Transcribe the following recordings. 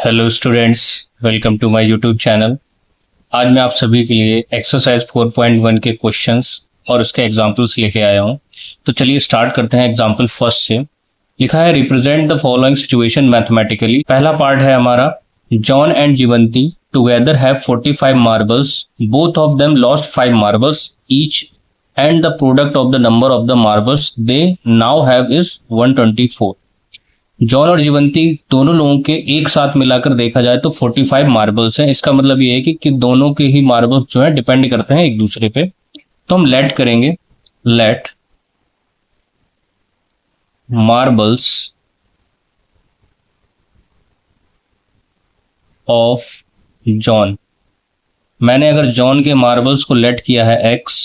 Hello students, welcome to my YouTube channel. आज मैं आप सभी के लिए एक्सरसाइज 4.1 के क्वेश्चंस और उसके एग्जांपल्स लेके आया हूं। तो चलिए स्टार्ट करते हैं एग्जांपल फर्स्ट से। लिखा है represent the following situation mathematically. पहला पार्ट है हमारा, John and Jivanti together have 45 marbles, both of them lost 5 marbles each and the product of the number of the marbles they now have is 124। John और जीवंती दोनों लोगों के एक साथ मिलाकर देखा जाए तो 45 मार्बल्स हैं। इसका मतलब ये है कि दोनों के ही मार्बल्स जो है डिपेंड करते हैं एक दूसरे पे। तो हम लेट करेंगे, लेट मार्बल्स ऑफ जॉन। मैंने अगर जॉन के मार्बल्स को लेट किया है x,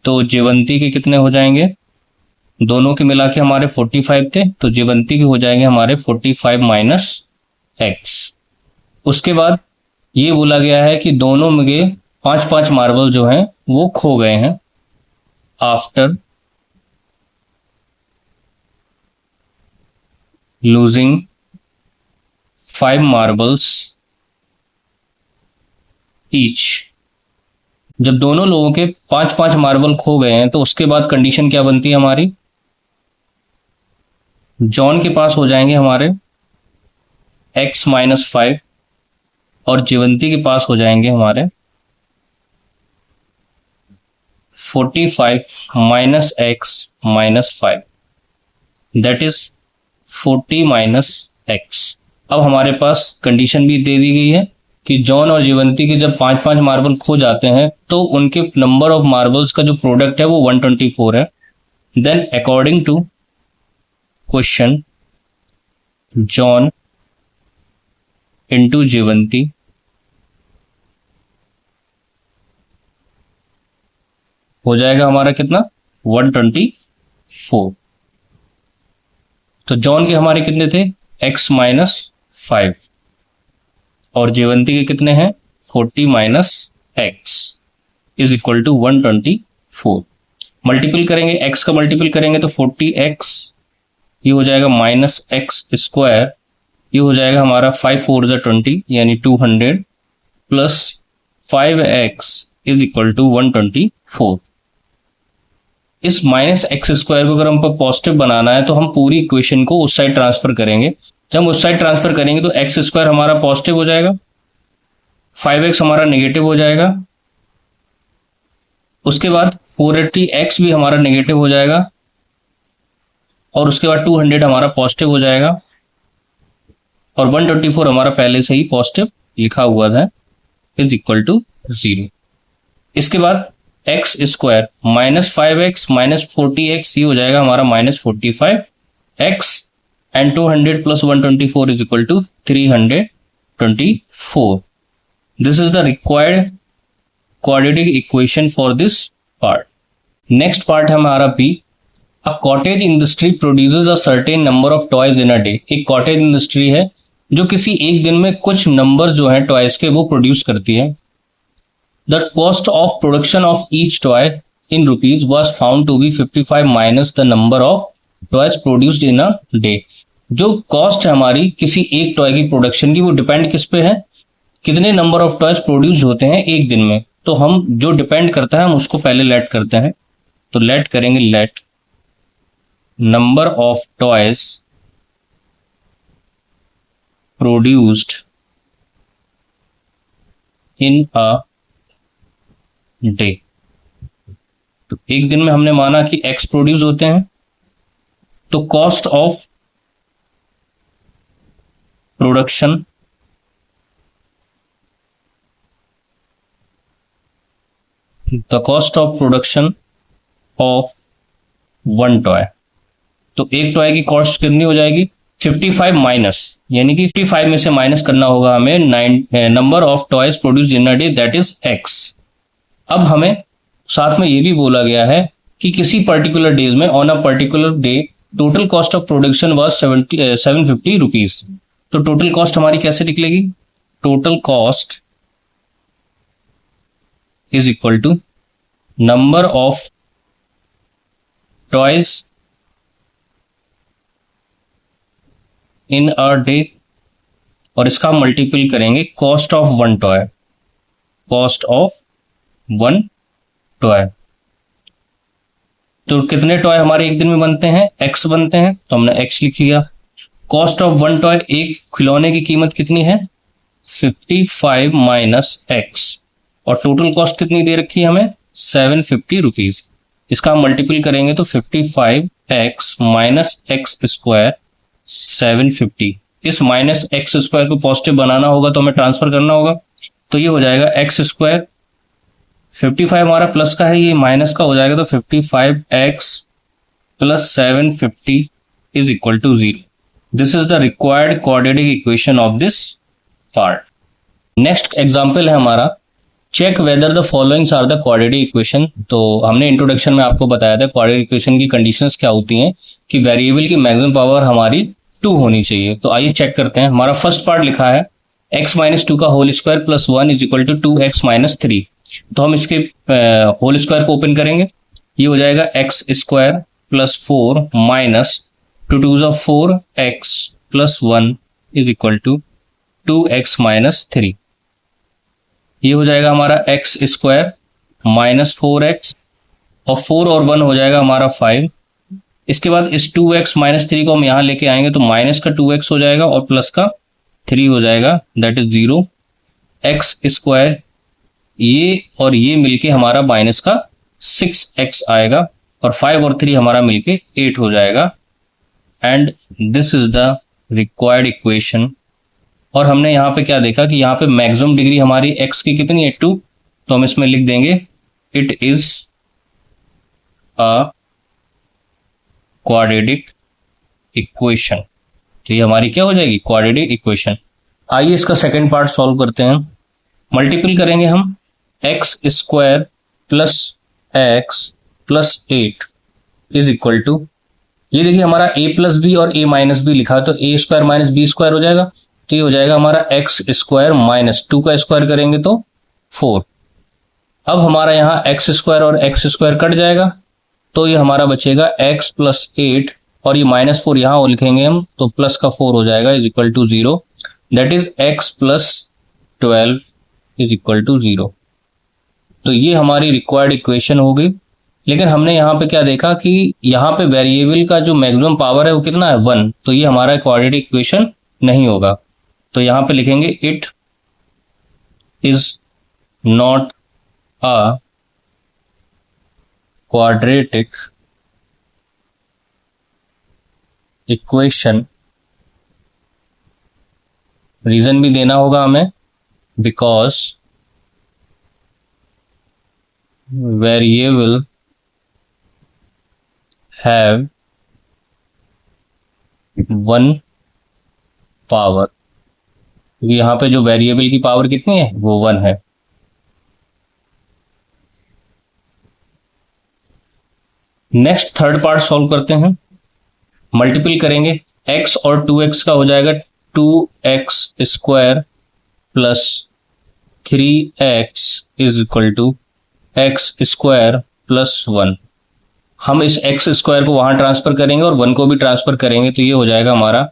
तो जीवंती के कितने हो जाएंगे? दोनों के मिला के हमारे 45 थे, तो जीवंती के हो जाएंगे हमारे 45 माइनस x। उसके बाद ये बोला गया है कि दोनों में के 5-5 मार्बल जो हैं वो खो गए हैं। After losing 5 marbles each. जब दोनों लोगों के 5-5 मार्बल खो गए हैं तो उसके बाद कंडीशन क्या बनती है हमारी? जॉन के पास हो जाएंगे हमारे x माइनस 5 और जीवंती के पास हो जाएंगे हमारे 45 minus x minus 5, that is 40 minus x। अब हमारे पास कंडीशन भी दे दी गई है कि जॉन और जीवंती के जब 5-5 मार्बल खो जाते हैं तो उनके नंबर ऑफ मार्बल्स का जो प्रोडक्ट है वो 124 है। Then according to question, John into Jivanti हो जाएगा हमारा कितना? 124। तो जॉन के हमारे कितने थे? x माइनस 5 और जीवंती के कितने हैं? 40 minus x is equal to 124। Multiple करेंगे, x का मल्टीपल करेंगे तो 40x, ये हो जाएगा माइनस एक्स स्क्वायर, ये हो जाएगा हमारा 5 4 20 यानी 200 plus 5x is equal to 124। इस माइनस एक्स स्क्वायर को अगर हम पॉजिटिव बनाना है तो हम पूरी इक्वेशन को उस साइड ट्रांसफर करेंगे। जब हम उस साइड ट्रांसफर करेंगे तो एक्स स्क्वायर हमारा पॉजिटिव हो जाएगा, 5x हमारा नेगेटिव हो जाएगा, उसके बाद 480x भी हमारा नेगेटिव हो जाएगा और उसके बाद 200 हमारा पॉजिटिव हो जाएगा और 124 हमारा पहले से ही पॉजिटिव लिखा हुआ था, इज इक्वल टू 0। इसके बाद x square minus 5x minus 40x, ये हो जाएगा हमारा minus 45x and 200 plus 124 is equal to 324। This is the required quadratic equation for this part. Next part है हमारा b. A cottage industry produces a certain number of toys in a day. एक cottage industry है जो किसी एक दिन में कुछ नंबर जो है टॉयज के वो प्रोड्यूस करती है। The cost of production of each toy in rupees was found to be 55 minus the number of toys produced in a day. जो कॉस्ट है हमारी किसी एक टॉय की प्रोडक्शन की वो डिपेंड किस पे है? कितने नंबर ऑफ टॉयज प्रोड्यूस होते हैं एक दिन में। तो हम जो डिपेंड करता है हम उसको पहले लेट करते हैं। तो लेट करेंगे, late number of toys produced in a day। तो एक दिन में हमने माना कि x प्रोड्यूस होते हैं, तो cost of production the cost of production of one toy. तो एक टॉय की कॉस्ट कितनी हो जाएगी? 55 माइनस, यानी कि 55 में से माइनस करना होगा हमें number of toys produce in a day, that is x। अब हमें साथ में ये भी बोला गया है कि किसी पर्टिकुलर डेज में on a particular day total cost of production was 750 rupees. तो टोटल कॉस्ट हमारी कैसे निकलेगी? Total cost is equal to number of toys in a day और इसका मल्टीपल करेंगे cost of one toy, cost of one toy. तो कितने toy हमारे एक दिन में बनते हैं, x बनते हैं, तो हमने x लिख लिया। कॉस्ट ऑफ वन टॉय, एक खिलौने की कीमत कितनी है 55 माइनस x, और टोटल कॉस्ट कितनी दे रखी है हमें 750 रुपीज। इसका हम मल्टीपल करेंगे तो 55x माइनस एक्स स्क्वायर 750। इस माइनस एक्स स्क्वायर को पॉजिटिव बनाना होगा तो हमें ट्रांसफर करना होगा, तो ये हो जाएगा एक्स स्क्वायर, 55 हमारा प्लस का है, ये माइनस का हो जाएगा, तो 55x plus 750 is equal to 0। This is the required quadratic equation of this part. Next example है हमारा, check whether the followings are the quadratic equation. तो हमने इंट्रोडक्शन में आपको बताया था क्वाड्रेटिक इक्वेशन की कंडीशंस क्या होती हैं, कि वेरिएबल की मैक्सिमम पावर हमारी 2 होनी चाहिए। तो आइए चेक करते हैं। हमारा फर्स्ट पार्ट लिखा है x माइनस 2 का whole square plus 1 is equal to 2x minus 3। तो हम इसके होल स्क्वायर को ओपन करेंगे, ये हो जाएगा x स्क्वायर प्लस 4 माइनस 2 2 जो 4x plus 1 is equal to 2x minus 3। ये हो जाएगा हमारा x स्क्वायर माइनस 4x, और 4 और 1 हो जाएगा हमारा 5। इसके बाद इस 2x माइनस 3 को हम यहाँ लेके आएंगे तो माइनस का 2x हो जाएगा और प्लस का 3 हो जाएगा, दैट इज 0। x स्क्वायर ये और ये मिलके हमारा माइनस का 6x आएगा, और 5 और 3 हमारा मिलके 8 हो जाएगा, and this is the required equation. और हमने यहाँ पे क्या देखा कि यहाँ पे मैक्सिमम डिग्री हमारी x की कितनी है 2, तो हम इसमें लिख देंगे it is a quadratic equation. तो ये हमारी क्या हो जाएगी क्वाड्रेटिक इक्वेशन। आइए इसका सेकंड पार्ट सॉल्व करते हैं। मल्टीपल करेंगे हम x square plus x plus 8 is equal to, ये देखिए हमारा a प्लस बी और a माइनस बी लिखा, तो a square minus b square हो जाएगा, तो ये हो जाएगा हमारा x स्क्वायर माइनस 2 का स्क्वायर करेंगे तो 4। अब हमारा यहाँ x स्क्वायर और x स्क्वायर कट जाएगा, तो ये हमारा बचेगा x प्लस 8, और ये माइनस 4 यहाँ लिखेंगे हम तो प्लस का 4 हो जाएगा is equal to 0, that is x plus 12 is equal to 0। तो ये हमारी रिक्वायर्ड इक्वेशन हो गई। लेकिन हमने यहाँ पे क्या देखा कि यहाँ पे वेरिएबल का जो मैक्सिमम पावर है वो कितना है 1, तो ये हमारा क्वाड्रेटिक इक्वेशन नहीं होगा। तो यहाँ पे लिखेंगे it is not a quadratic equation. Reason भी देना होगा हमें, बिकॉज वेरिएबल हैव 1 पावर। यहाँ पे जो वेरिएबल की पावर कितनी है वो 1 है। नेक्स्ट थर्ड पार्ट सॉल्व करते हैं। मल्टीपल करेंगे x और 2x का हो जाएगा 2x square plus 3x is equal to x square plus 1। हम इस x स्क्वायर को वहां ट्रांसफर करेंगे और 1 को भी ट्रांसफर करेंगे, तो ये हो जाएगा हमारा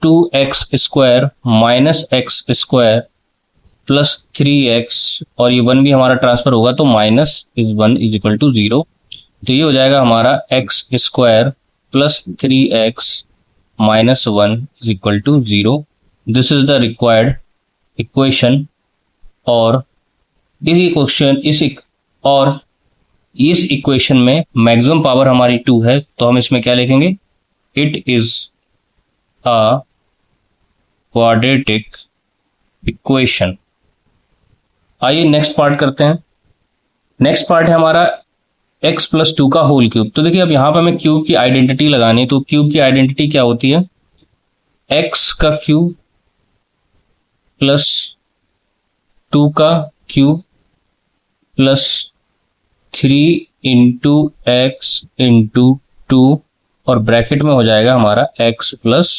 2x square minus x square plus 3x, और ये 1 भी हमारा ट्रांसफर होगा तो minus is 1 is equal to 0। तो ये हो जाएगा हमारा x square plus 3x minus 1 is equal to 0। This is the required equation. और इस इक्वेशन में मैक्सिमम पावर हमारी 2 है, तो हम इसमें क्या लिखेंगे it is a quadratic equation. आइए नेक्स्ट पार्ट करते हैं। नेक्स्ट पार्ट है हमारा x प्लस 2 का होल क्यूब। तो देखिए अब यहाँ पर हमें क्यूब की आइडेंटिटी लगानी है, तो क्यूब की आइडेंटिटी क्या होती है x का क्यूब प्लस 2 का cube plus 3 into x into 2, और ब्रैकेट में हो जाएगा हमारा x plus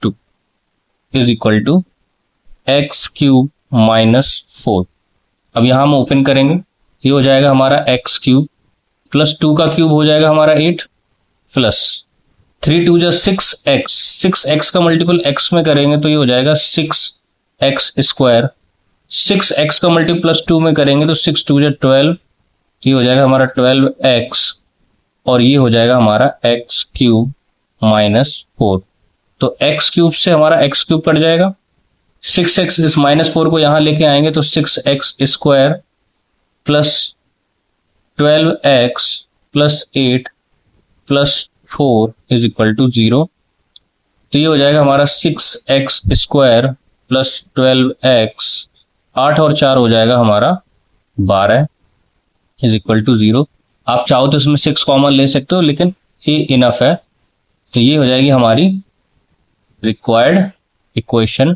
2 is equal to x cube minus 4। अब यहां हम ओपन करेंगे, ये हो जाएगा हमारा x क्यूब प्लस 2 का क्यूब हो जाएगा हमारा 8 प्लस 3 2 जा 6x, 6x का मल्टीपल x में करेंगे तो ये हो जाएगा 6x स्क्वायर। 6x का मल्टीपल प्लस 2 में करेंगे तो 6 2 जा 12, ये हो जाएगा हमारा 12x, और ये हो जाएगा हमारा x क्यूब माइनस 4। तो x क्यूब से हमारा x क्यूब कट जाएगा, 6x इस माइनस 4 को यहां लेके आएंगे तो 6x square plus 12x plus 8 plus 4 is equal to 0। तो ये हो जाएगा हमारा 6x स्क्वायर प्लस 12x, 8 और 4 हो जाएगा हमारा 12 इज इक्वल टू 0। आप चाहो तो इसमें 6 कॉमन ले सकते हो, लेकिन ये इनफ है। तो ये हो जाएगी हमारी रिक्वायर्ड इक्वेशन।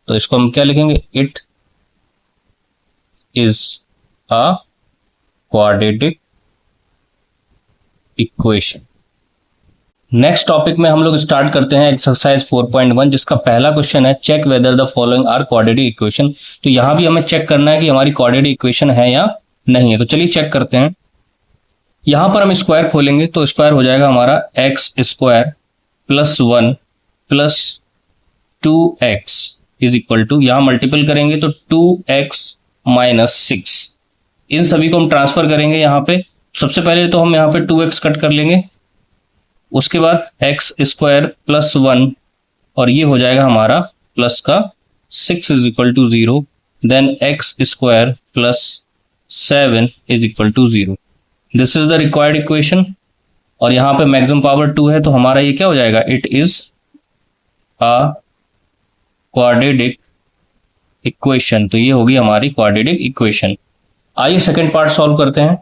तो इसको हम क्या लिखेंगे, it is a quadratic equation. Next topic में हम लोग स्टार्ट करते हैं एक्सरसाइज 4.1, जिसका पहला क्वेश्चन है check whether the following are quadratic equation. तो यहां भी हमें चेक करना है कि हमारी क्वाड्रेटिक इक्वेशन है या नहीं है। तो चलिए चेक करते हैं। यहां पर हम स्क्वायर खोलेंगे तो स्क्वायर हो जाएगा हमारा x square plus 1 plus 2x is equal to, यहां मल्टीपल करेंगे तो 2x माइनस 6। इन सभी को हम ट्रांसफर करेंगे यहाँ पे। सबसे पहले तो हम यहाँ पे 2x कट कर लेंगे, उसके बाद एक्स स्क्वायर प्लस 1, और ये हो जाएगा हमारा प्लस का 6 is equal to 0। Then x square plus 7 is equal to 0। This is the required equation. और यहाँ पे मैक्सिमम पावर 2 है, तो हमारा ये क्या हो जाएगा, it is a quadratic equation. तो ये होगी हमारी क्वाड्रेटिक इक्वेशन। आइए सेकंड पार्ट सॉल्व करते हैं।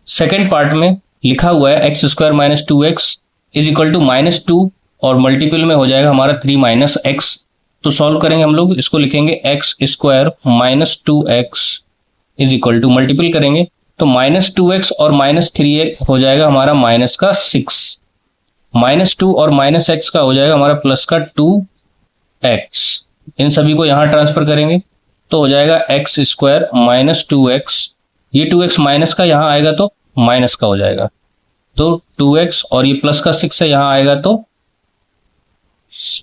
सेकंड पार्ट में लिखा हुआ है x square minus 2x is equal to -2, और मल्टीपल में हो जाएगा हमारा 3 माइनस एक्स। तो सॉल्व करेंगे हम लोग, इसको लिखेंगे x square minus 2x is equal to, multiple करेंगे तो -2x और -3 हो जाएगा हमारा माइनस का 6, -2 और माइनस एक्स का हो जाएगा हमारा प्लस का 2x। इन सभी को यहां ट्रांसफर करेंगे तो हो जाएगा एक्स स्क्वायर माइनस 2x, ये 2x माइनस का यहां आएगा तो माइनस का हो जाएगा, तो 2x, और ये प्लस का 6 है यहां आएगा तो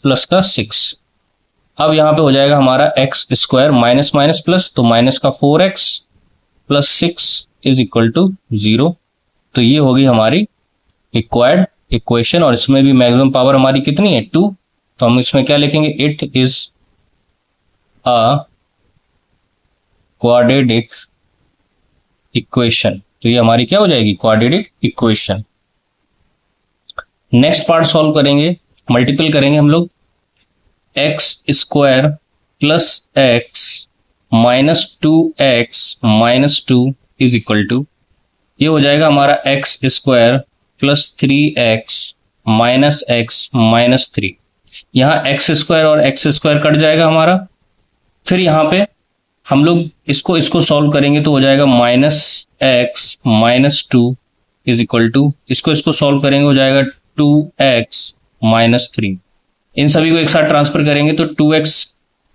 प्लस का 6। अब यहां पे हो जाएगा हमारा x square minus minus plus, तो माइनस का 4x plus 6 is equal to 0। तो ये होगी हमारी रिक्वायर्ड इक्वेशन, और इसमें भी मैक्सिमम पावर हमारी कितनी है, 2। तो हम इसमें क्या लिखेंगे, it is a quadratic equation. तो ये हमारी क्या हो जाएगी, quadratic equation. Next part solve करेंगे, मल्टीपल करेंगे हम लोग, x square plus x minus 2x minus 2 is equal to, ये हो जाएगा हमारा x square plus 3x minus x minus 3। यहाँ एक्स स्क्वायर और एक्स स्क्वायर कट जाएगा हमारा। फिर यहाँ पे हम लोग इसको सॉल्व करेंगे तो हो जाएगा -x minus 2 is equal to, इसको सॉल्व करेंगे हो जाएगा 2x माइनस 3। इन सभी को एक साथ ट्रांसफर करेंगे तो 2x,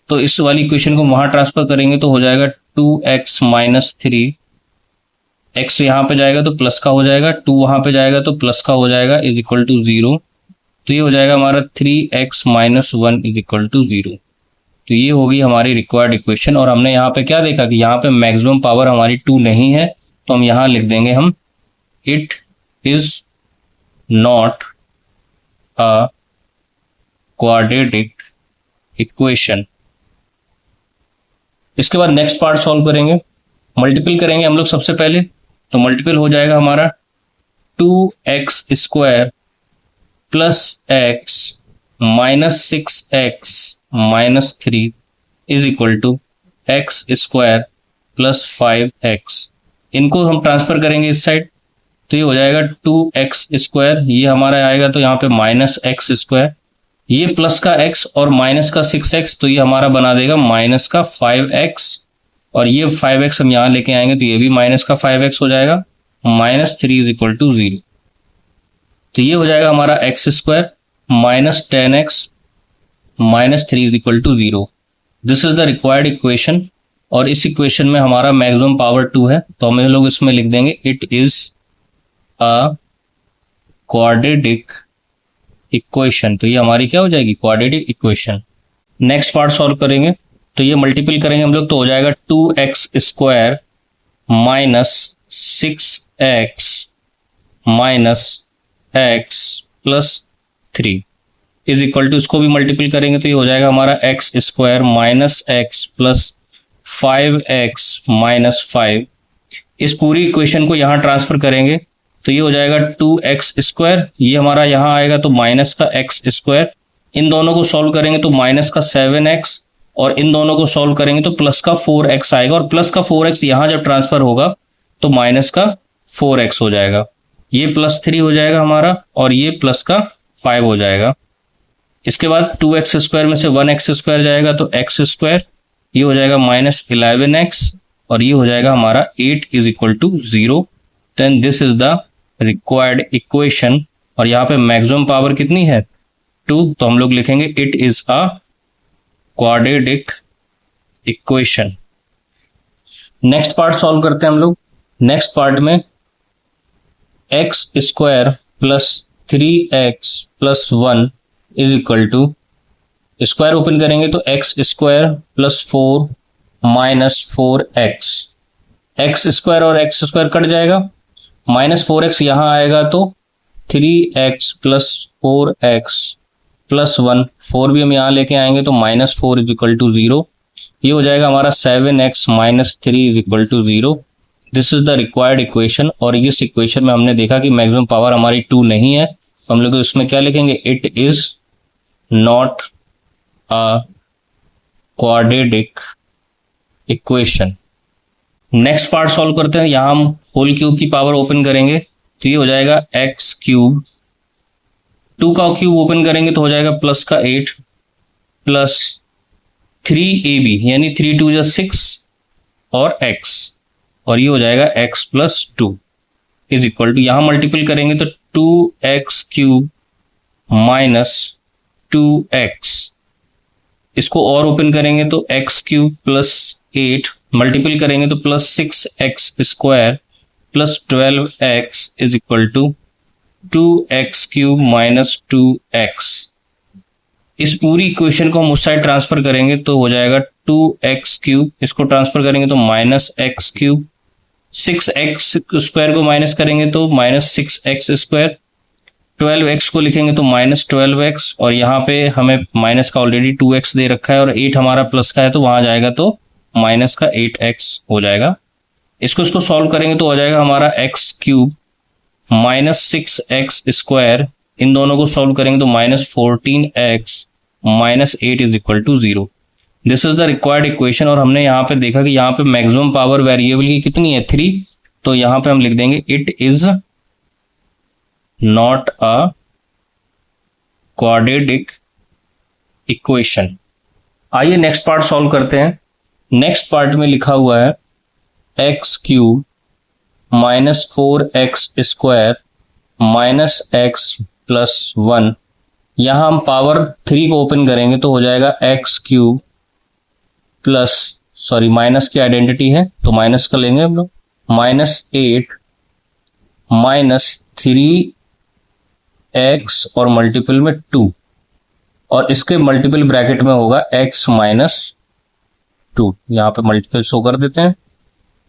तो इस वाली इक्वेशन को वहां ट्रांसफर करेंगे तो हो जाएगा 2x माइनस 3, x यहाँ पे जाएगा तो प्लस का हो जाएगा, 2 वहां पे जाएगा तो प्लस का हो जाएगा इज इक्वल टू 0। तो ये हो जाएगा हमारा 3x minus 1 is equal to 0। तो ये होगी हमारी रिक्वायर्ड इक्वेशन। और हमने यहाँ पे क्या देखा कि यहाँ पे मैक्सिमम पावर हमारी 2 नहीं है, तो हम यहाँ लिख देंगे हम it is not a quadratic equation. इसके बाद नेक्स्ट पार्ट सॉल्व करेंगे, मल्टीपल करेंगे हम लोग सबसे पहले। तो मल्टीपल हो जाएगा हमारा 2x square plus x minus 6x minus 3 is equal to x square plus 5x। इनको हम ट्रांसफर करेंगे इस साइड, तो ये हो जाएगा 2x स्क्वायर, ये हमारा आएगा तो यहाँ पे माइनस एक्स स्क्वायर, ये प्लस का x और माइनस का 6x, तो ये हमारा बना देगा माइनस का 5x, और ये 5x हम यहाँ लेके आएंगे तो ये भी माइनस का 5x हो जाएगा, माइनस 3 इज इक्वल टू 0। तो ये हो जाएगा हमारा x square minus 10x minus 3 is equal to 0। This is the required equation. और इस इक्वेशन में हमारा मैक्सिमम पावर 2 है, तो हम लोग इसमें लिख देंगे it is a quadratic equation. तो ये हमारी क्या हो जाएगी, quadratic equation. Next part solve करेंगे तो ये मल्टीपल करेंगे हम लोग तो हो जाएगा 2x square minus 6x minus x plus 3 is equal to, इसको भी मल्टीपल करेंगे तो ये हो जाएगा हमारा x square minus x plus 5x minus 5। इस पूरी इक्वेशन को यहाँ ट्रांसफर करेंगे तो ये हो जाएगा 2x स्क्वायर, ये हमारा यहाँ आएगा तो माइनस का x स्क्वायर, इन दोनों को सॉल्व करेंगे तो माइनस का 7x, और इन दोनों को सॉल्व करेंगे तो प्लस का 4x आएगा, और प्लस का 4x यहाँ जब ट्रांसफर होगा तो माइनस का 4x हो जाएगा। ये प्लस 3 हो जाएगा हमारा और ये प्लस का 5 हो जाएगा। इसके बाद 2x स्क्वायर में से 1x स्क्वायर जाएगा तो x स्क्वायर, ये हो जाएगा माइनस 11x, और ये हो जाएगा हमारा 8 is equal to 0। Then this is the required equation, और यहाँ पे मैक्सिमम पावर कितनी है 2, तो हम लोग लिखेंगे it is a quadratic equation. Next part solve करते हैं हम लोग। नेक्स्ट पार्ट में x square plus 3x plus 1 is equal to, square open करेंगे तो x square plus 4 minus 4x, x square और एक्स स्क्वायर कट जाएगा, माइनस 4x यहाँ आएगा तो 3x प्लस 4x प्लस 1, 4 भी हम यहाँ लेके आएंगे तो माइनस 4 इज इक्वल टू 0। ये हो जाएगा हमारा 7x minus 3 is equal to 0। This is the required equation, और इस इक्वेशन में हमने देखा कि मैक्सिमम पावर हमारी 2 नहीं है, तो हम लोग इसमें क्या लिखेंगे, it is not a quadratic equation. Next part solve करते हैं। यहाँ हम होल क्यूब की पावर ओपन करेंगे तो ये हो जाएगा एक्स क्यूब, 2 का क्यूब ओपन करेंगे तो हो जाएगा प्लस का 8 प्लस 3ab यानी 3 2 6 और x, और ये हो जाएगा x plus 2 is equal to, यहाँ मल्टीपल करेंगे तो 2x क्यूब माइनस 2x, इसको और ओपन करेंगे तो x क्यूब प्लस 8 मल्टीपल करेंगे तो plus 6x square plus 12x is equal to 2x cube minus 2x। इस पूरी इक्वेशन को हम उस साइड ट्रांसफर करेंगे तो हो जाएगा 2x क्यूब, इसको ट्रांसफर करेंगे तो minus x cube, 6x square को माइनस करेंगे तो माइनस 6x स्क्वायर, 12x को लिखेंगे तो माइनस 12x, और यहाँ पे हमें माइनस का ऑलरेडी 2x दे रखा है और 8 हमारा प्लस का है तो वहां जाएगा तो माइनस का 8x हो जाएगा। इसको सॉल्व करेंगे तो हो जाएगा हमारा x cube minus 6x square, इन दोनों को सॉल्व करेंगे तो minus 14x minus 8 is equal to 0। This is the required equation, और हमने यहाँ पे देखा कि यहाँ पे मैक्सिमम पावर वेरिएबल की कितनी है 3, तो यहाँ पे हम लिख देंगे it is not a quadratic equation. आइए नेक्स्ट पार्ट सॉल्व करते हैं। नेक्स्ट पार्ट में लिखा हुआ है x cube minus 4x square minus x plus 1, यहां हम पावर 3 को ओपन करेंगे तो हो जाएगा x cube plus, sorry minus की आइडेंटिटी है तो माइनस का लेंगे हम लोग, माइनस 8 माइनस 3x और मल्टीपल में 2, और इसके मल्टीपल ब्रैकेट में होगा x माइनस 2, यहाँ पे मल्टीपल शो कर देते हैं।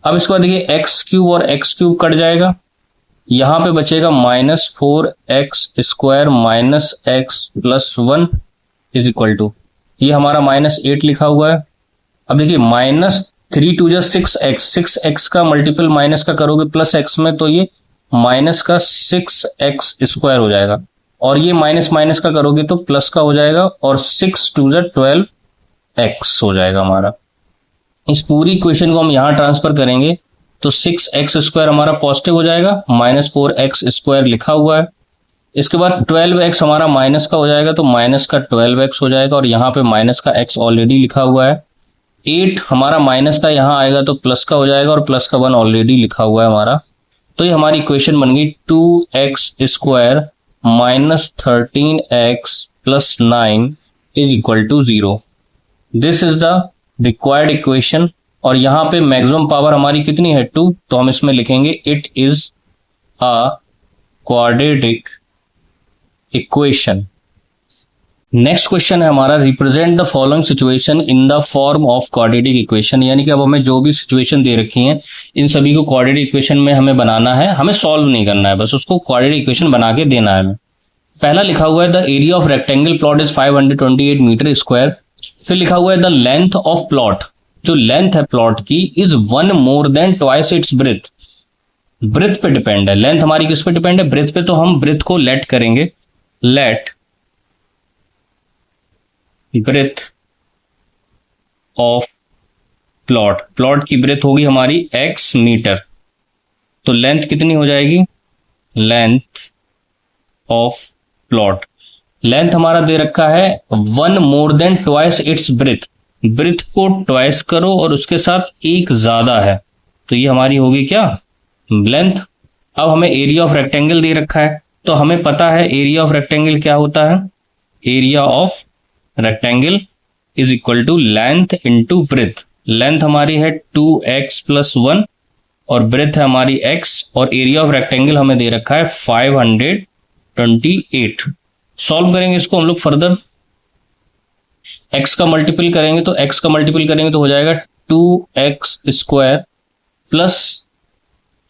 अब इसके बाद देखिए एक्स क्यूब और एक्स क्यूब कट जाएगा, यहाँ पे बचेगा minus 4x square minus x plus 1 is equal to, ये हमारा माइनस 8 लिखा हुआ है। अब देखिए माइनस 3 2 6x का मल्टीपल माइनस का करोगे प्लस x में तो ये माइनस का 6x स्क्वायर हो जाएगा, और ये माइनस माइनस का करोगे तो प्लस का हो जाएगा, और 6 2 12x हो जाएगा हमारा। इस पूरी इक्वेशन को हम यहाँ ट्रांसफर करेंगे तो 6x स्क्वायर हमारा पॉजिटिव हो जाएगा, माइनस 4x स्क्वायर लिखा हुआ है। इसके बाद 12x हमारा माइनस का हो जाएगा तो माइनस का 12x हो जाएगा, और यहाँ पे माइनस का x ऑलरेडी लिखा हुआ है। 8 हमारा माइनस का यहाँ आएगा तो प्लस का हो जाएगा, और प्लस का 1 ऑलरेडी लिखा हुआ है हमारा। तो ये हमारी इक्वेशन बन गई 2x square minus 13x plus 9 is equal to 0। This is the required equation, और यहाँ पे मैक्सिमम पावर हमारी कितनी है 2, तो हम इसमें लिखेंगे it is a quadratic equation. Next question है हमारा, represent the following situation in the form of quadratic equation. यानी कि अब हमें जो भी सिचुएशन दे रखी है इन सभी को क्वाड्रेटिक इक्वेशन में हमें बनाना है, हमें सॉल्व नहीं करना है, बस उसको क्वाड्रेटिक इक्वेशन बना के देना है हमें। पहला लिखा हुआ है the area of rectangle plot is 528 metre square. फिर लिखा हुआ है द लेंथ ऑफ प्लॉट, जो लेंथ है प्लॉट की, is 1 more than twice its breadth. Breadth पे डिपेंड है, लेंथ हमारी किस पे डिपेंड है, ब्रेथ पे। तो हम ब्रेथ को लेट करेंगे, let breadth of plot, plot की ब्रेथ होगी हमारी x मीटर, तो लेंथ कितनी हो जाएगी, लेंथ ऑफ प्लॉट, लेंथ हमारा दे रखा है 1 more than twice its breadth. Breadth को ट्वाइस करो और उसके साथ एक ज्यादा है, तो ये हमारी होगी क्या, लेंथ। अब हमें एरिया ऑफ रेक्टेंगल दे रखा है, तो हमें पता है एरिया ऑफ रेक्टेंगल क्या होता है, area of rectangle is equal to length into breadth. Length हमारी है 2x प्लस 1 और ब्रेथ है हमारी x, और एरिया ऑफ रेक्टेंगल हमें दे रखा है 528। सॉल्व करेंगे इसको हम लोग फर्दर, x का मल्टीपल करेंगे तो हो जाएगा 2x स्क्वायर प्लस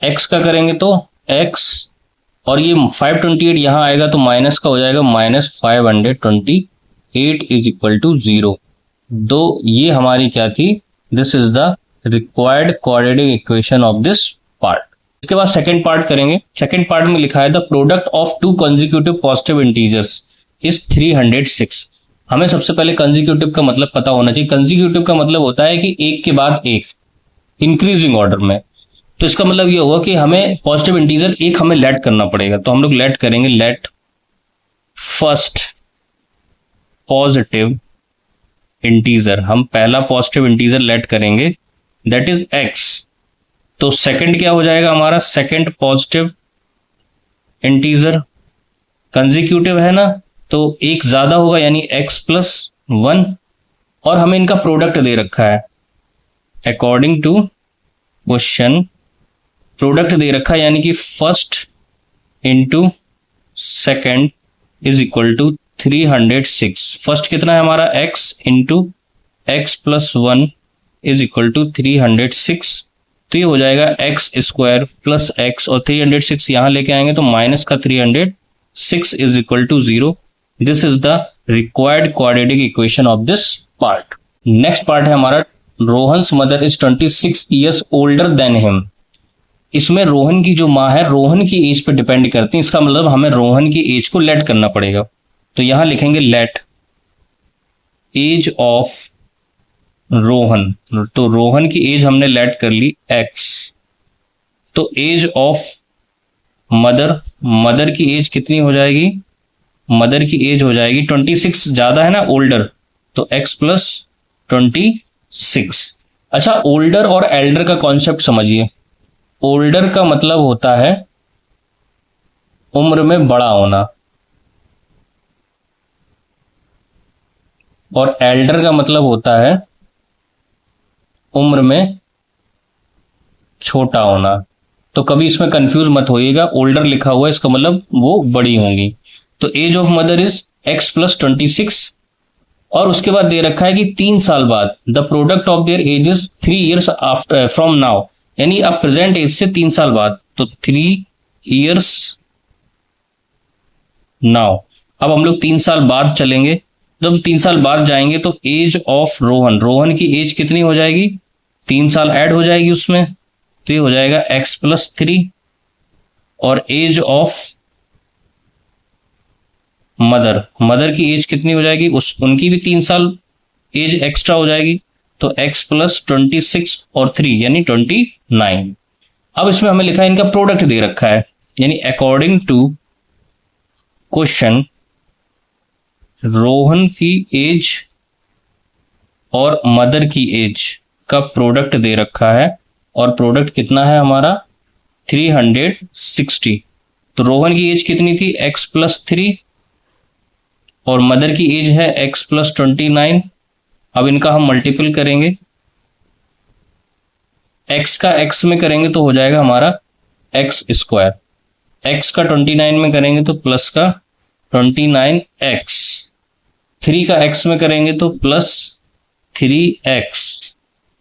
x का करेंगे तो x, और ये 528 यहां आएगा तो माइनस का हो जाएगा, माइनस 528 इज इक्वल टू 0। दो ये हमारी क्या थी, this is the required quadratic equation of this part. इसके बाद सेकंड पार्ट करेंगे। सेकंड पार्ट में लिखा है the product of to consecutive positive integers is 306। हमें सबसे पहले कंसेक्यूटिव का मतलब पता होना चाहिए। कंसेक्यूटिव का मतलब होता है कि एक के बाद एक, इंक्रीजिंग ऑर्डर में। तो इसका मतलब ये होगा कि हमें पॉजिटिव इंटीजर एक हमें लेट करना पड़ेगा, तो हम लोग लेट करेंगे, लेट फर्स्ट पॉजिटिव इंटीजर, हम पहला पॉजिटिव इंटीजर लेट करेंगे, दैट इज x। तो सेकंड क्या हो जाएगा हमारा, सेकंड पॉजिटिव इंटीजर, कंसेक्यूटिव है ना, तो एक ज्यादा होगा यानी x प्लस 1, और हमें इनका प्रोडक्ट दे रखा है अकॉर्डिंग टू क्वेश्चन, प्रोडक्ट दे रखा है यानी कि first into second is equal to 306। First कितना है हमारा x into x plus 1 is equal to 306, तो ये हो जाएगा x स्क्वायर प्लस x, और 306 यहां लेके आएंगे तो माइनस का 306 is equal to 0। This is the required quadratic equation of this part. Next part है हमारा, Rohan's mother is 26 years older than him. इसमें रोहन की जो माँ है, रोहन की एज पे डिपेंड करती है, इसका मतलब हमें रोहन की एज को लेट करना पड़ेगा। तो यहां लिखेंगे लेट एज ऑफ रोहन, तो रोहन की एज हमने लेट कर ली x, तो एज ऑफ मदर, मदर की एज कितनी हो जाएगी, मदर की एज हो जाएगी 26, ज्यादा है ना ओल्डर, तो x प्लस 26। अच्छा, ओल्डर और एल्डर का कॉन्सेप्ट समझिए। ओल्डर का मतलब होता है उम्र में बड़ा होना, और एल्डर का मतलब होता है उम्र में छोटा होना। तो कभी इसमें कंफ्यूज मत होइएगा, ओल्डर लिखा हुआ है इसका मतलब वो बड़ी होंगी। तो age of mother is x plus 26, और उसके बाद दे रखा है कि 3 साल बाद the product of their age is 3 years after from now, यानी अब प्रेजेंट एज से 3 साल बाद, तो 3 ईयर्स नाउ। अब हम लोग 3 साल बाद चलेंगे, जब 3 साल बाद जाएंगे तो एज ऑफ रोहन, रोहन की एज कितनी हो जाएगी, 3 साल ऐड हो जाएगी उसमें, तो ये हो जाएगा x प्लस 3, और एज ऑफ मदर, मदर की एज कितनी हो जाएगी, उनकी भी 3 साल एज एक्स्ट्रा हो जाएगी, तो x प्लस 26 और 3 यानी 29। अब इसमें हमें लिखा है इनका प्रोडक्ट दे रखा है, यानी अकॉर्डिंग टू क्वेश्चन रोहन की एज और मदर की एज का प्रोडक्ट दे रखा है, और प्रोडक्ट कितना है हमारा 360। तो रोहन की एज कितनी थी, x प्लस 3, और मदर की एज है x प्लस 29। अब इनका हम मल्टीपल करेंगे, x का x में करेंगे तो हो जाएगा हमारा x स्क्वायर, x का 29 में करेंगे तो प्लस का 29x, 3 का x में करेंगे तो प्लस 3x,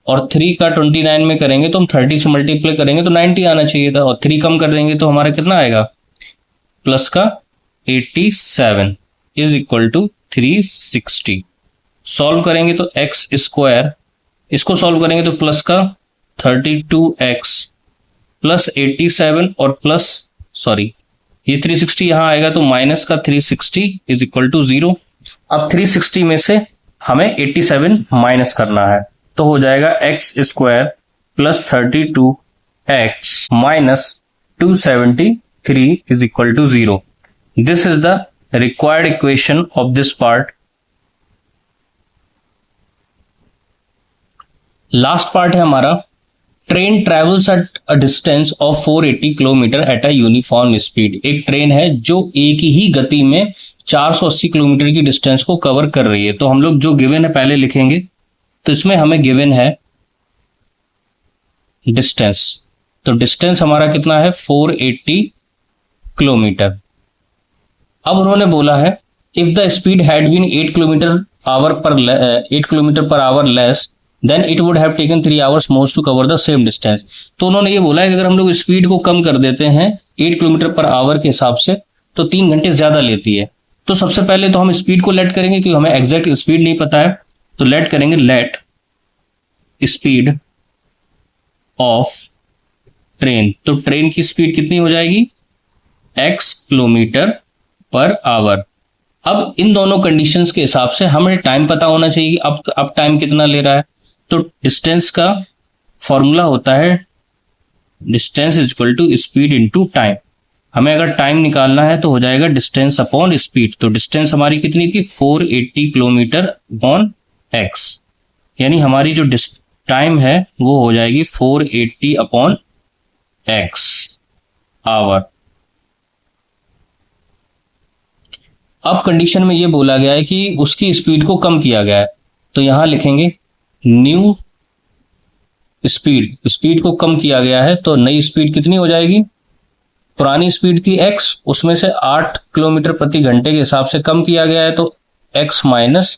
और 3 का 29 में करेंगे तो हम 30 से मल्टीप्लाई करेंगे तो 90 आना चाहिए था, और 3 कम कर देंगे तो हमारा कितना आएगा, प्लस का 87 इज इक्वल टू 360। सॉल्व करेंगे तो एक्स स्क्वायर, इसको सॉल्व करेंगे तो प्लस का 32x प्लस 87 और प्लस सॉरी ये 360 यहाँ आएगा तो माइनस का 360 इज इक्वल टू 0। अब 360 में से हमें 87 माइनस करना है तो हो जाएगा x square plus 32x minus 273 is equal to 0। This is the required equation of this part. Last part है हमारा, train travels at a distance of 480 kilometre at a uniform speed. एक ट्रेन है जो एक ही गति में 480 किलोमीटर की distance को कवर कर रही है। तो हम लोग जो गिवन है पहले लिखेंगे, तो इसमें हमें गिवन है डिस्टेंस, तो डिस्टेंस हमारा कितना है 480 किलोमीटर। अब उन्होंने बोला है if the speed had been 8 kilometre per hour less than it would have taken 3 hours more to cover the same distance. तो उन्होंने ये बोला है कि अगर हम लोग स्पीड को कम कर देते हैं 8 किलोमीटर पर आवर के हिसाब से तो 3 घंटे ज्यादा लेती है। तो सबसे पहले तो हम स्पीड को लेट करेंगे क्योंकि हमें एग्जैक्ट स्पीड नहीं पता है, तो लेट करेंगे लेट स्पीड ऑफ ट्रेन। तो ट्रेन की स्पीड कितनी हो जाएगी, x किलोमीटर पर आवर। अब इन दोनों कंडीशंस के हिसाब से हमें टाइम पता होना चाहिए कि अब टाइम कितना ले रहा है। तो डिस्टेंस का फॉर्मूला होता है distance is equal to speed into time. हमें अगर टाइम निकालना है तो हो जाएगा डिस्टेंस अपॉन स्पीड। तो डिस्टेंस हमारी कितनी थी 480 किलोमीटर अपॉन x, यानी हमारी जो टाइम है वो हो जाएगी 480 अपॉन x आवर। अब कंडीशन में ये बोला गया है कि उसकी स्पीड को कम किया गया है, तो यहां लिखेंगे न्यू स्पीड को कम किया गया है। तो नई स्पीड कितनी हो जाएगी, पुरानी स्पीड थी x, उसमें से 8 किलोमीटर प्रति घंटे के हिसाब से कम किया गया है तो x minus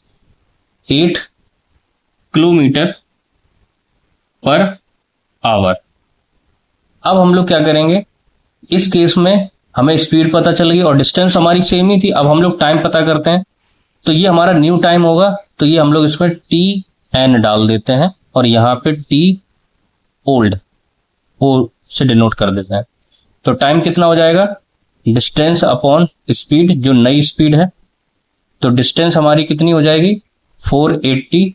8 kilometre per our. अब हम लोग क्या करेंगे, इस केस में हमें स्पीड पता चल गई और डिस्टेंस हमारी सेम ही थी। अब हम लोग टाइम पता करते हैं, तो ये हमारा न्यू टाइम होगा, तो ये हम लोग इसमें tn डाल देते हैं और यहाँ पे t ओल्ड ओ से डिनोट कर देते हैं। तो टाइम कितना हो जाएगा, डिस्टेंस अपॉन स्पीड जो नई स्पीड है, तो डिस्टेंस हमारी कितनी हो जाएगी 480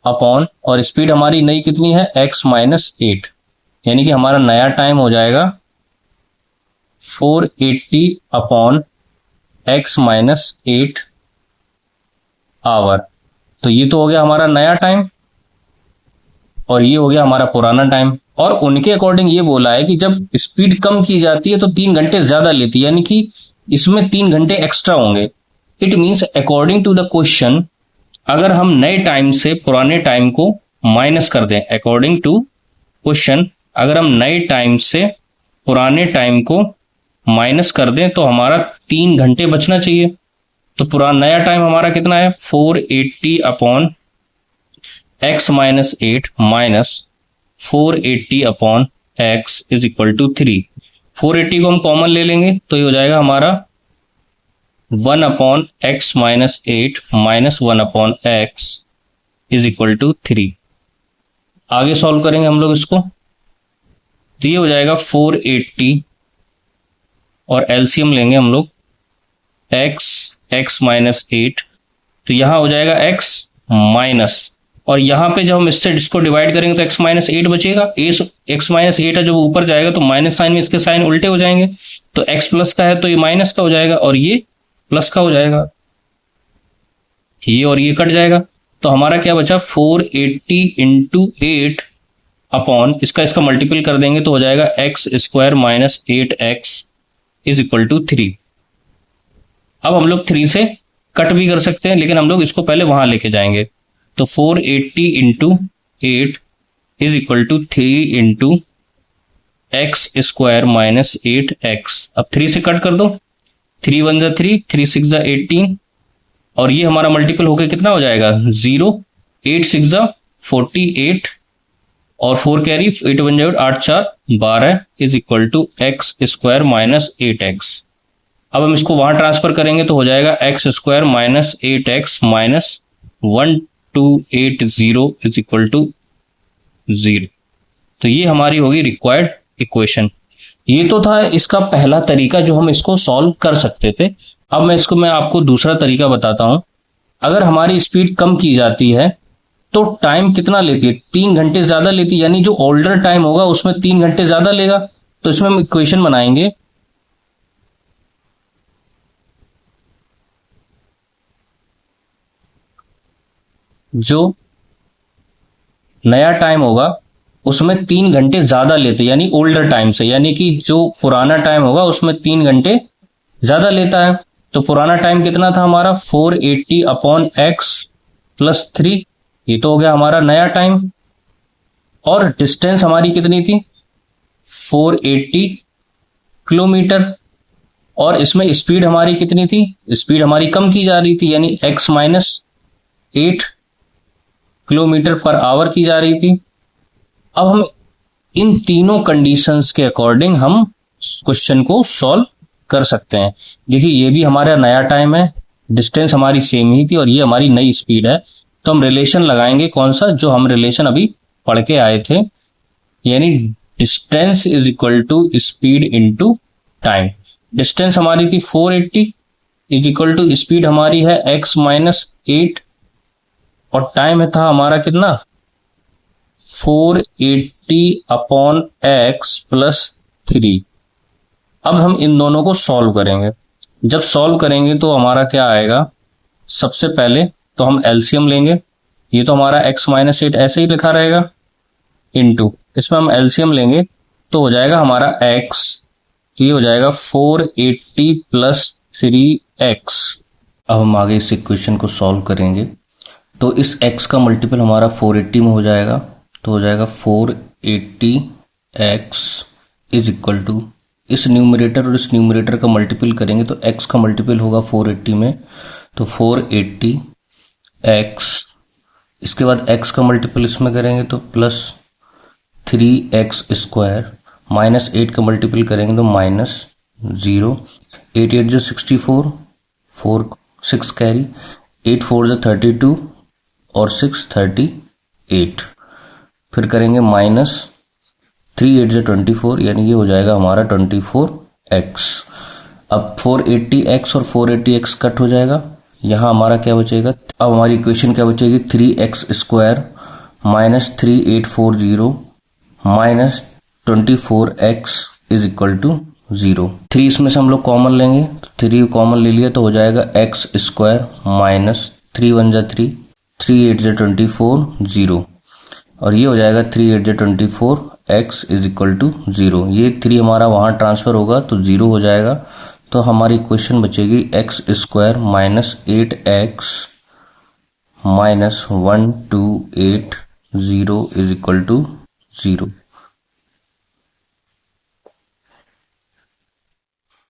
अपॉन, और स्पीड हमारी नई कितनी है x माइनस 8, यानी कि हमारा नया टाइम हो जाएगा 480 अपॉन x माइनस 8 आवर। तो ये तो हो गया हमारा नया टाइम और ये हो गया हमारा पुराना टाइम। और उनके अकॉर्डिंग ये बोला है कि जब स्पीड कम की जाती है तो 3 घंटे ज्यादा लेती है, यानी कि इसमें 3 घंटे एक्स्ट्रा होंगे। It means according to the question, अगर हम नए टाइम से पुराने टाइम को माइनस कर दें, अकॉर्डिंग टू क्वेश्चन अगर हम नए टाइम से पुराने टाइम को माइनस कर दें तो हमारा 3 घंटे बचना चाहिए। तो पुराना नया टाइम हमारा कितना है 480 upon x minus 8 minus 480 upon x is equal to 3। 480 को हम कॉमन ले लेंगे तो ये हो जाएगा हमारा 1 upon x minus 8 minus 1 upon x is equal to 3। आगे सॉल्व करेंगे हम लोग इसको, तो ये हो जाएगा 480 और एलसीएम लेंगे हम लोग x माइनस 8, तो यहां हो जाएगा x माइनस, और यहां पे जब हम इसको डिवाइड करेंगे तो x माइनस 8 बचेगा। x माइनस 8 है, जब ऊपर जाएगा तो माइनस साइन में इसके साइन उल्टे हो जाएंगे, तो x प्लस का है तो ये माइनस का हो जाएगा और ये प्लस का हो जाएगा, ये और ये कट जाएगा। तो हमारा क्या बचा 480 इंटू 8 अपॉन इसका मल्टीपल कर देंगे तो हो जाएगा x square minus 8x is equal to 3। अब हम लोग 3 से कट भी कर सकते हैं, लेकिन हम लोग इसको पहले वहां लेके जाएंगे। तो 480 into 8 is equal to 3 into x square minus 8x। अब 3 से कट कर दो, 3 1 जा 3, 3 6 जा 18, और ये हमारा मल्टीपल होके कितना हो जाएगा 0, 8 6 48 और 4 कैरी 8 बन जाएगा 8 4 12 is equal to x square minus 8x। अब हम इसको वहां ट्रांसफर करेंगे तो हो जाएगा x square minus 8x minus 1280 is equal to 0। तो ये हमारी होगी रिक्वायर्ड इक्वेशन। ये तो था इसका पहला तरीका जो हम इसको सॉल्व कर सकते थे। अब मैं आपको दूसरा तरीका बताता हूं। अगर हमारी स्पीड कम की जाती है तो टाइम कितना लेती है, 3 घंटे ज्यादा लेती है, यानी जो ओल्डर टाइम होगा उसमें 3 घंटे ज्यादा लेगा। तो इसमें हम इक्वेशन बनाएंगे जो नया टाइम होगा उसमें 3 घंटे ज्यादा लेते, यानी ओल्डर टाइम से, यानी कि जो पुराना टाइम होगा उसमें 3 घंटे ज्यादा लेता है। तो पुराना टाइम कितना था हमारा 480 अपॉन एक्स प्लस 3, ये तो हो गया हमारा नया टाइम। और डिस्टेंस हमारी कितनी थी 480 किलोमीटर। और इसमें स्पीड हमारी कितनी थी, स्पीड हमारी कम की जा रही थी, यानी x minus 8 kilometre per our की जा रही थी। अब हम इन तीनों कंडीशंस के अकॉर्डिंग हम क्वेश्चन को सॉल्व कर सकते हैं। देखिए ये भी हमारा नया टाइम है, डिस्टेंस हमारी सेम ही थी और ये हमारी नई स्पीड है। तो हम रिलेशन लगाएंगे कौन सा, जो हम रिलेशन अभी पढ़ के आए थे, यानी distance is equal to speed into time. Distance हमारी थी 480 इज इक्वल टू स्पीड हमारी है x माइनस 8 और टाइम था हमारा कितना 480 अपॉन एक्स प्लस 3। अब हम इन दोनों को सॉल्व करेंगे। जब सॉल्व करेंगे तो हमारा क्या आएगा, सबसे पहले तो हम एलसीएम लेंगे। ये तो हमारा x माइनस 8 ऐसे ही लिखा रहेगा, इनटू इसमें हम एलसीएम लेंगे तो हो जाएगा हमारा x, तो ये हो जाएगा 480 प्लस 3x। अब हम आगे इस इक्वेशन को सॉल्व करेंगे तो इस x का मल्टीपल हमारा 480 में हो जाएगा, तो हो जाएगा 480x इज इक्वल टू, इस न्यूमरेटर और इस न्यूमरेटर का मल्टीपल करेंगे तो x का मल्टीपल होगा 480 में, तो 480x, इसके बाद x का मल्टीपल इसमें करेंगे तो प्लस 3x स्क्वायर, माइनस 8 का मल्टीपल करेंगे तो माइनस 0, 8 8 जो 64, 4 6 कैरी, 8 4 जो 32 और 6 38, फिर करेंगे माइनस 3 8 जो 24, यानी ये हो जाएगा हमारा 24x। अब 480x और 480x कट हो जाएगा, यहाँ हमारा क्या बचेगा, अब हमारी इक्वेशन क्या बचेगी 3x square minus 3840 minus 24x is equal to 0। 3 इसमें से हम लोग कॉमन लेंगे, तो 3 कॉमन ले लिया तो हो जाएगा x स्क्वायर माइनस 3 1 जा 3, 3 8 जा 24 0, और ये हो जाएगा 3 8 जा 24 x इज इक्वल टू 0। ये 3 हमारा वहाँ ट्रांसफर होगा तो 0 हो जाएगा। तो हमारी इक्वेशन बचेगी x square minus 8x minus 1280 is equal to 0।